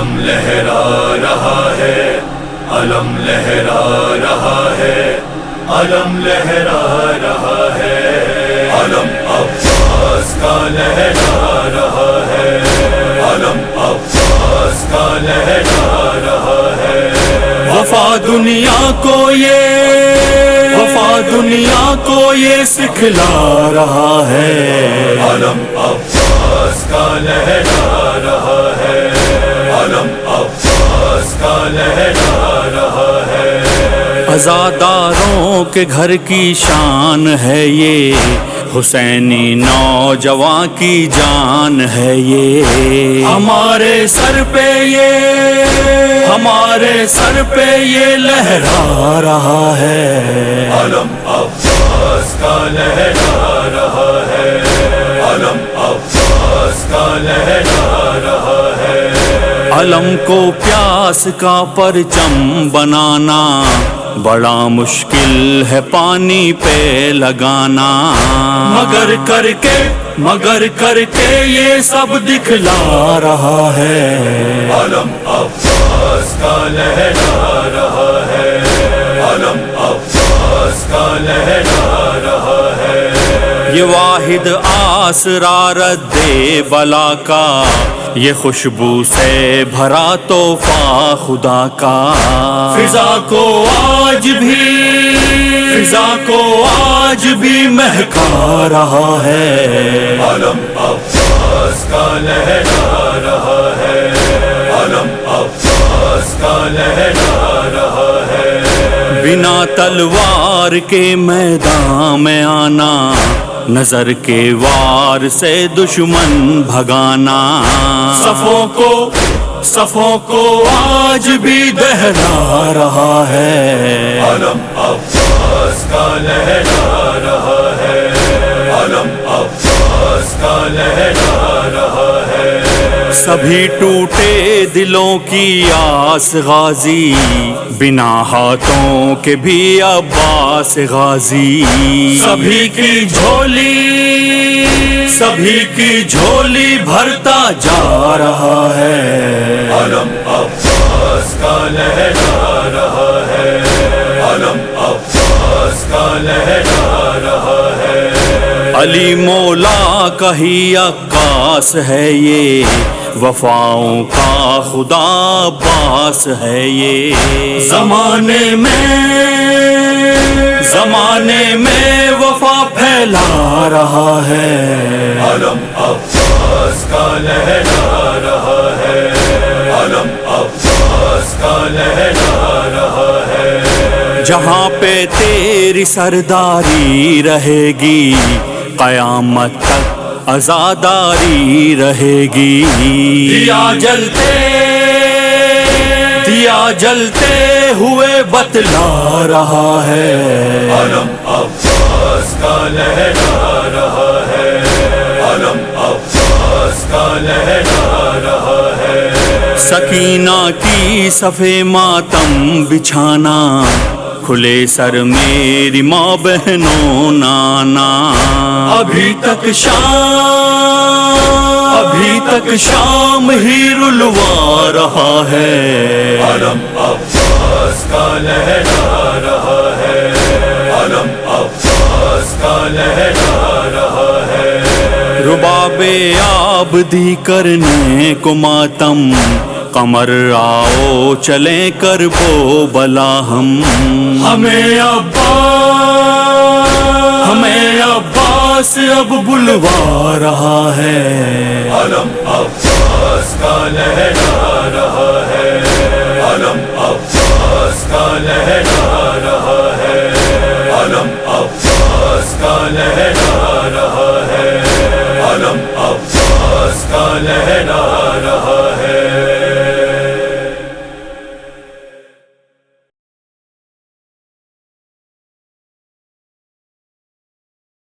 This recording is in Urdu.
علم لہرا رہا ہے، علم لہرا رہا ہے، علم لہرا رہا ہے، علم عباس کا لہرا رہا ہے، علم عباس کا لہرا رہا ہے۔ وفا دنیا کو یہ سکھلا رہا ہے، علم عباس کا لہرا رہا ہے، علم عباس کا لہرا رہا ہے۔ عزاداروں کے گھر کی شان ہے یہ، حسینی نوجوان کی جان ہے یہ، ہمارے سر پہ یہ لہرا رہا ہے، علم عباس کا لہرا رہا ہے، علم عباس کا لہرا رہا ہے۔ علم کو پیاس کا پرچم بنانا بڑا مشکل ہے پانی پہ لگانا، مگر کر کے یہ سب دکھلا رہا ہے، علم عباس کا لہرا رہا ہے، علم عباس کا لہرا رہا ہے۔ یہ واحد آسرا رد بلا کا، یہ خوشبو سے بھرا تحفہ خدا کا، فضا کو آج بھی مہکا رہا ہے، علم عباس کا لہرا رہا ہے، علم عباس کا لہرا رہا ہے۔ بنا تلوار کے میدان میں آنا، نظر کے وار سے دشمن بھگانا، صفوں کو آج بھی دہلا رہا ہے، علم عباس کا لہرا رہا ہے، علم عباس کا لہرا رہا ہے۔ سبھی ٹوٹے دلوں کی آس غازی، بنا ہاتھوں کے بھی عباس غازی، سبھی کی جھولی بھرتا جا رہا ہے، علم عباس کا لہرا رہا ہے، علم عباس کا لہرا رہا ہے۔ علی مولا کا ہی عکاس ہے یہ، وفاؤں کا خدا عباس ہے یہ، زمانے میں وفا پھیلا رہا ہے، علم عباس کا لہرا رہا ہے، علم عباس کا لہرا رہا ہے۔ جہاں پہ تیری سرداری رہے گی، قیامت تک عزاداری رہے گی، دیا جلتے ہوئے بتلا رہا ہے، علم عباس کا لہرا رہا ہے، علم عباس کا لہرا رہا ہے۔ سکینہ کی صفے ماتم بچھانا، کھلے سر میری ماں بہنوں نانا، ابھی تک شام ہی رلوا رہا ہے، علم عباس کا لہرا رہا ہے، علم عباس کا لہرا رہا ہے۔ رباب عابدی کرنے کو ماتم، قمر آؤ چلیں کربو بلا ہمیں عباس اب بلوا رہا ہے، علم عباس کا لہرا رہا ہے، علم عباس کا لہرا رہا ہے، علم عباس کا لہرا رہا ہے، علم عباس کا لہرا رہا